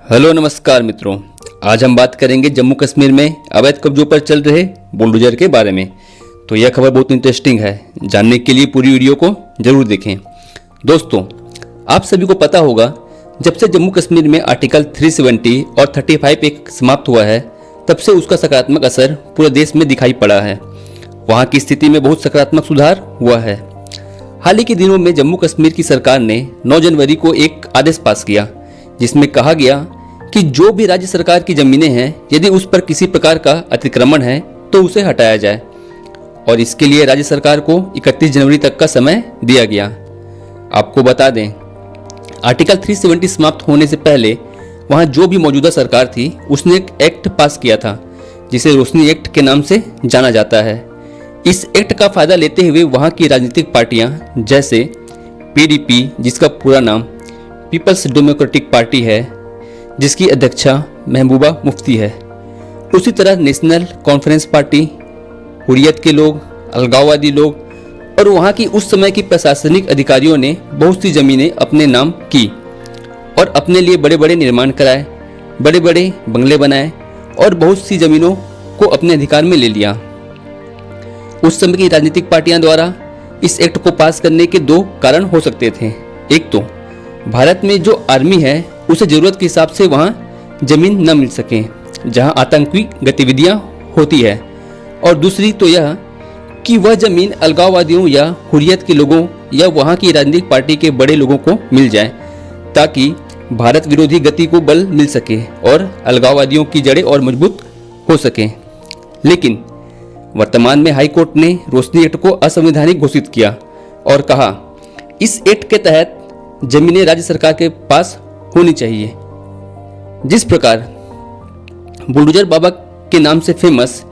Hello नमस्कार मित्रों, आज हम बात करेंगे जम्मू कश्मीर में अवैध कब्जों पर चल रहे बुलडोजर के बारे में। तो यह खबर बहुत इंटरेस्टिंग है, जानने के लिए पूरी वीडियो को जरूर देखें। दोस्तों, आप सभी को पता होगा, जब से जम्मू कश्मीर में आर्टिकल 370 और 35 एक समाप्त हुआ है, तब से उसका सकारात्मक असर पूरे देश में दिखाई पड़ा है। वहाँ की स्थिति में बहुत सकारात्मक सुधार हुआ है। हाल ही के दिनों में जम्मू कश्मीर की सरकार ने 9 जनवरी को एक आदेश पास किया, जिसमें कहा गया कि जो भी राज्य सरकार की जमीनें हैं, यदि उस पर किसी प्रकार का अतिक्रमण है तो उसे हटाया जाए। और इसके लिए राज्य सरकार को 31 जनवरी तक का समय दिया गया। आपको बता दें, आर्टिकल 370 समाप्त होने से पहले वहां जो भी मौजूदा सरकार थी, उसने एक एक्ट पास किया था, जिसे रोशनी एक्ट के नाम से जाना जाता है। इस एक्ट का फायदा लेते हुए वहां की राजनीतिक पार्टियां जैसे PDP, जिसका पूरा नाम पीपल्स डेमोक्रेटिक पार्टी है, जिसकी अध्यक्षा महबूबा मुफ्ती है, उसी तरह नेशनल कॉन्फ्रेंस पार्टी, हुर्रियत के लोग, अलगाववादी लोग और वहाँ की उस समय की प्रशासनिक अधिकारियों ने बहुत सी ज़मीनें अपने नाम की और अपने लिए बड़े बड़े निर्माण कराए, बड़े बड़े बंगले बनाए और बहुत सी ज़मीनों को अपने अधिकार में ले लिया। उस समय की राजनीतिक पार्टियां द्वारा इस एक्ट को पास करने के 2 कारण हो सकते थे। एक तो भारत में जो आर्मी है, उसे ज़रूरत के हिसाब से वहाँ ज़मीन न मिल सके जहाँ आतंकी गतिविधियाँ होती है, और दूसरी तो यह कि वह ज़मीन अलगाववादियों या हुर्रियत के लोगों या वहाँ की राजनीतिक पार्टी के बड़े लोगों को मिल जाए, ताकि भारत विरोधी गति को बल मिल सके और अलगाववादियों की जड़ें और मजबूत हो सकें। लेकिन वर्तमान में हाई कोर्ट ने रोशनी एक्ट को असंवैधानिक घोषित किया और कहा, इस एक्ट के तहत जमीनें राज्य सरकार के पास होनी चाहिए। जिस प्रकार बुलडोजर बाबा के नाम से फेमस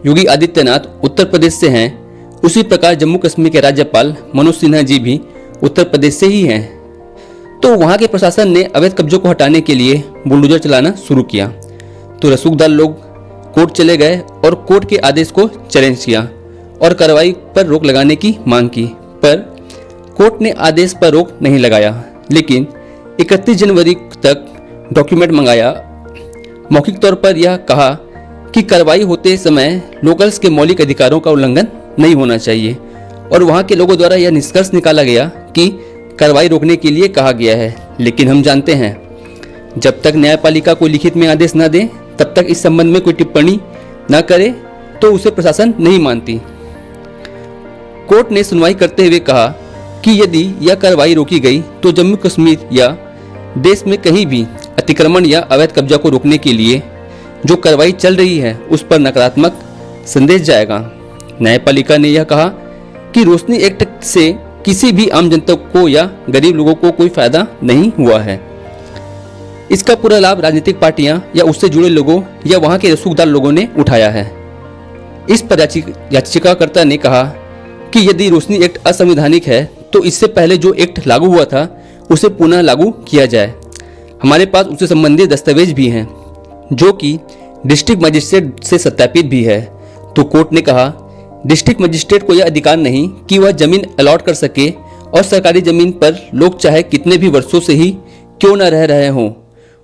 योगी आदित्यनाथ उत्तर प्रदेश से हैं, उसी प्रकार जम्मू कश्मीर के राज्यपाल मनोज सिन्हा जी भी उत्तर प्रदेश से ही हैं। तो वहाँ के प्रशासन ने अवैध कब्जों को हटाने के लिए बुलडोजर चलाना शुरू किया। तो रसूखदार लोग कोर्ट चले गए और कोर्ट के आदेश को चैलेंज किया और कार्रवाई पर रोक लगाने की मांग की, पर कोर्ट ने आदेश पर रोक नहीं लगाया, लेकिन 31 जनवरी तक डॉक्यूमेंट मंगाया। मौखिक तौर पर यह कहा कि कार्रवाई होते समय लोकल्स के मौलिक अधिकारों का उल्लंघन नहीं होना चाहिए, और वहां के लोगों द्वारा यह निष्कर्ष निकाला गया कि कार्रवाई रोकने के लिए कहा गया है। लेकिन हम जानते हैं, जब तक न्यायपालिका कोई लिखित में आदेश न दे, तब तक इस संबंध में कोई टिप्पणी न करे तो उसे प्रशासन नहीं मानती। कोर्ट ने सुनवाई करते हुए कहा कि यदि यह कार्रवाई रोकी गई तो जम्मू कश्मीर या देश में कहीं भी अतिक्रमण या अवैध कब्जा को रोकने के लिए जो कार्रवाई चल रही है, उस पर नकारात्मक संदेश जाएगा। न्यायपालिका ने यह कहा कि रोशनी एक्ट से किसी भी आम जनता को या गरीब लोगों को कोई फायदा नहीं हुआ है। इसका पूरा लाभ राजनीतिक पार्टियां या उससे जुड़े लोगों या वहां के रसूखदार लोगों ने उठाया है। इस पर याचिकाकर्ता ने कहा कि यदि रोशनी एक्ट असंवैधानिक है, तो इससे पहले जो एक्ट लागू हुआ था उसे पुनः लागू किया जाए। हमारे पास उससे संबंधित दस्तावेज भी हैं, जो कि डिस्ट्रिक्ट मजिस्ट्रेट से सत्यापित भी है। तो कोर्ट ने कहा, डिस्ट्रिक्ट मजिस्ट्रेट को यह अधिकार नहीं कि वह जमीन अलॉट कर सके, और सरकारी जमीन पर लोग चाहे कितने भी वर्षों से ही क्यों न रह रहे हों,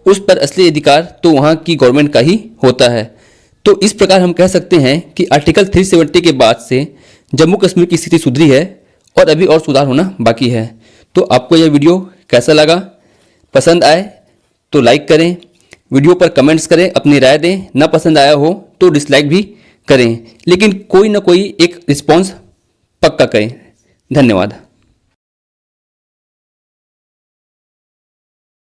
उस पर असली अधिकार तो वहाँ की गवर्नमेंट का ही होता है। तो इस प्रकार हम कह सकते हैं कि आर्टिकल 370 के बाद से जम्मू कश्मीर की स्थिति सुधरी है और अभी और सुधार होना बाकी है। तो आपको यह वीडियो कैसा लगा? पसंद आए तो लाइक करें, वीडियो पर कमेंट्स करें, अपनी राय दें। ना पसंद आया हो तो डिसलाइक भी करें, लेकिन कोई ना कोई एक रिस्पॉन्स पक्का करें। धन्यवाद।